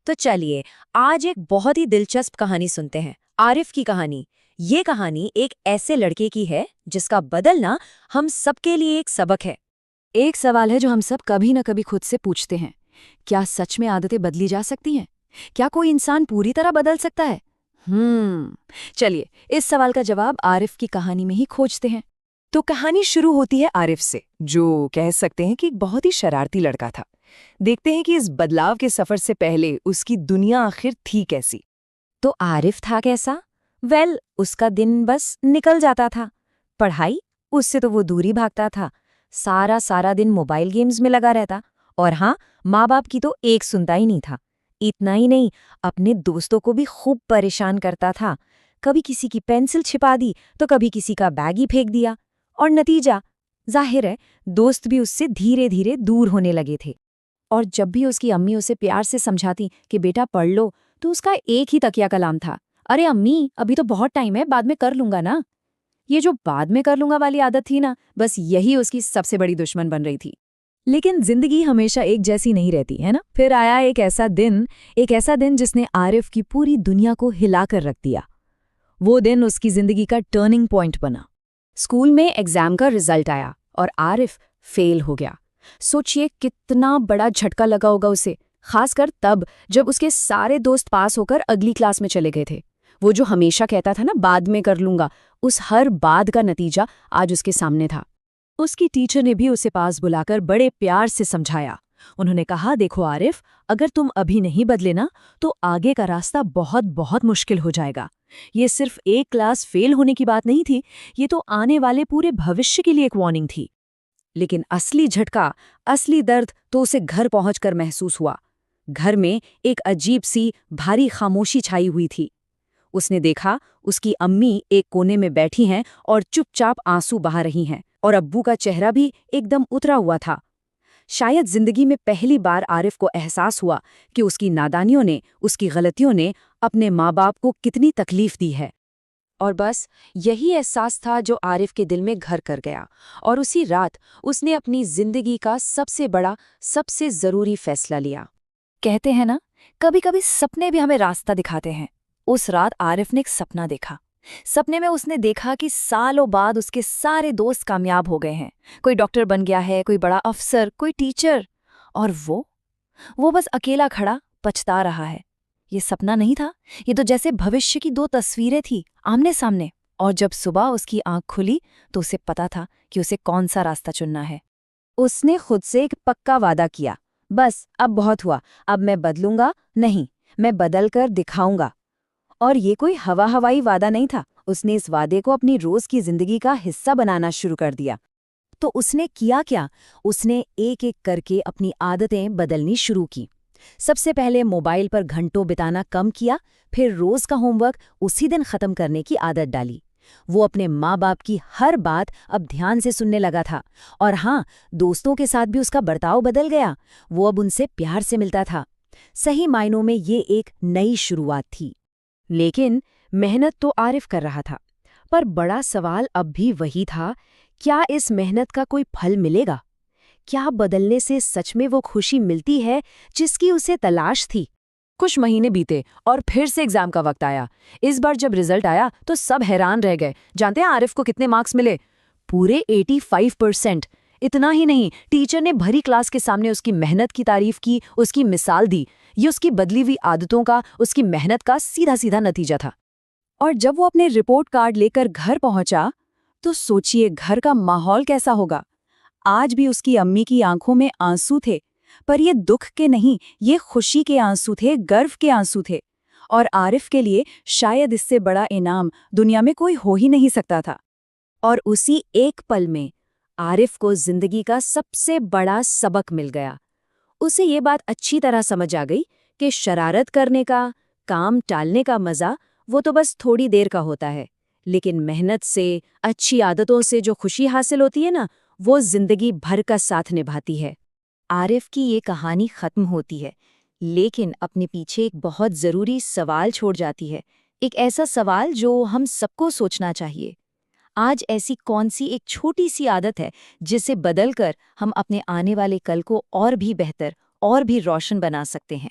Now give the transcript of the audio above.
तो चलिए आज एक बहुत ही दिलचस्प कहानी सुनते हैं, आरिफ की कहानी। ये कहानी एक ऐसे लड़के की है जिसका बदलना हम सबके लिए एक सबक है। एक सवाल है जो हम सब कभी न कभी खुद से पूछते हैं। क्या सच में आदतें बदली जा सकती हैं? क्या कोई इंसान पूरी तरह बदल सकता है? चलिए इस सवाल का जवाब आरिफ की कहानी में ही खोजते हैं। तो कहानी शुरू होती है आरिफ से, जो कह सकते हैं कि एक बहुत ही शरारती लड़का था। देखते हैं कि इस बदलाव के सफर से पहले उसकी दुनिया आखिर थी कैसी। तो आरिफ था कैसा? उसका दिन बस निकल जाता था। पढ़ाई, उससे तो वो दूरी भागता था। सारा दिन मोबाइल गेम्स में लगा रहता। और हाँ, माँ बाप की तो एक सुनता ही नहीं था। इतना ही नहीं, अपने दोस्तों को भी खूब परेशान करता था। कभी किसी की पेंसिल छिपा दी तो कभी किसी का बैग ही फेंक दिया। और नतीजा जाहिर है, दोस्त भी उससे धीरे धीरे दूर होने लगे थे। और जब भी उसकी अम्मी उसे प्यार से समझाती कि बेटा पढ़ लो, तो उसका एक ही तकिया कलाम था, अरे अम्मी अभी तो बहुत टाइम है, बाद में कर लूंगा ना। ये जो बाद में कर लूंगा वाली आदत थी ना, बस यही उसकी सबसे बड़ी दुश्मन बन रही थी। लेकिन जिंदगी हमेशा एक जैसी नहीं रहती है ना। फिर आया एक ऐसा दिन जिसने आरिफ की पूरी दुनिया को हिलाकर रख दिया। वो दिन उसकी जिंदगी का टर्निंग पॉइंट बना। स्कूल में एग्जाम का रिजल्ट आया और आरिफ फेल हो गया। सोचिए कितना बड़ा झटका लगा होगा उसे, खासकर तब जब उसके सारे दोस्त पास होकर अगली क्लास में चले गए थे। वो जो हमेशा कहता था ना बाद में कर लूंगा, उस हर बाद का नतीजा आज उसके सामने था। उसकी टीचर ने भी उसे पास बुलाकर बड़े प्यार से समझाया। उन्होंने कहा, देखो आरिफ, अगर तुम अभी नहीं बदले ना तो आगे का रास्ता बहुत बहुत मुश्किल हो जाएगा। ये सिर्फ एक क्लास फेल होने की बात नहीं थी, ये तो आने वाले पूरे भविष्य के लिए एक वार्निंग थी। लेकिन असली झटका, असली दर्द तो उसे घर पहुंचकर महसूस हुआ। घर में एक अजीब सी भारी खामोशी छाई हुई थी। उसने देखा उसकी अम्मी एक कोने में बैठी हैं और चुपचाप आंसू बहा रही हैं, और अब्बू का चेहरा भी एकदम उतरा हुआ था। शायद जिंदगी में पहली बार आरिफ को एहसास हुआ कि उसकी नादानियों ने, उसकी गलतियों ने अपने माँ बाप को कितनी तकलीफ दी है। और बस यही एहसास था जो आरिफ के दिल में घर कर गया। और उसी रात उसने अपनी जिंदगी का सबसे बड़ा, सबसे जरूरी फैसला लिया। कहते हैं ना, कभी कभी सपने भी हमें रास्ता दिखाते हैं। उस रात आरिफ ने एक सपना देखा। सपने में उसने देखा कि सालों बाद उसके सारे दोस्त कामयाब हो गए हैं। कोई डॉक्टर बन गया है, कोई बड़ा अफसर, कोई टीचर, और वो बस अकेला खड़ा पछता रहा है। ये सपना नहीं था, ये तो जैसे भविष्य की दो तस्वीरें थी आमने सामने। और जब सुबह उसकी आंख खुली तो उसे पता था कि उसे कौन सा रास्ता चुनना है। उसने खुद से एक पक्का वादा किया, बस अब बहुत हुआ, अब मैं बदलूंगा नहीं, मैं बदल कर दिखाऊंगा। और ये कोई हवाई वादा नहीं था। उसने इस वादे को अपनी रोज की जिंदगी का हिस्सा बनाना शुरू कर दिया। तो उसने किया क्या? उसने एक एक करके अपनी आदतें बदलनी शुरू की। सबसे पहले मोबाइल पर घंटों बिताना कम किया, फिर रोज का होमवर्क उसी दिन खत्म करने की आदत डाली। वो अपने माँ बाप की हर बात अब ध्यान से सुनने लगा था। और हाँ, दोस्तों के साथ भी उसका बर्ताव बदल गया। वो अब उनसे प्यार से मिलता था। सही मायनों में ये एक नई शुरुआत थी। लेकिन मेहनत तो आरिफ कर रहा था, पर बड़ा सवाल अब भी वही था, क्या इस मेहनत का कोई फल मिलेगा? क्या बदलने से सच में वो खुशी मिलती है जिसकी उसे तलाश थी? कुछ महीने बीते और फिर से एग्जाम का वक्त आया। इस बार जब रिजल्ट आया तो सब हैरान रह गए। जानते हैं आरिफ को कितने मार्क्स मिले? पूरे 85%। इतना ही नहीं, टीचर ने भरी क्लास के सामने उसकी मेहनत की तारीफ की, उसकी मिसाल दी। ये उसकी बदली हुई आदतों का, उसकी मेहनत का सीधा सीधा नतीजा था। और जब वो अपने रिपोर्ट कार्ड लेकर घर पहुंचा तो सोचिए घर का माहौल कैसा होगा। आज भी उसकी अम्मी की आंखों में आंसू थे, पर ये दुख के नहीं, ये खुशी के आंसू थे, गर्व के आंसू थे। और आरिफ के लिए शायद इससे बड़ा इनाम दुनिया में कोई हो ही नहीं सकता था। और उसी एक पल में आरिफ को जिंदगी का सबसे बड़ा सबक मिल गया। उसे ये बात अच्छी तरह समझ आ गई कि शरारत करने का, काम टालने का मजा वो तो बस थोड़ी देर का होता है, लेकिन मेहनत से, अच्छी आदतों से जो खुशी हासिल होती है ना, वो जिंदगी भर का साथ निभाती है। आरिफ की ये कहानी खत्म होती है, लेकिन अपने पीछे एक बहुत जरूरी सवाल छोड़ जाती है। एक ऐसा सवाल जो हम सबको सोचना चाहिए। आज ऐसी कौन सी एक छोटी सी आदत है जिसे बदलकर हम अपने आने वाले कल को और भी बेहतर, और भी रोशन बना सकते हैं?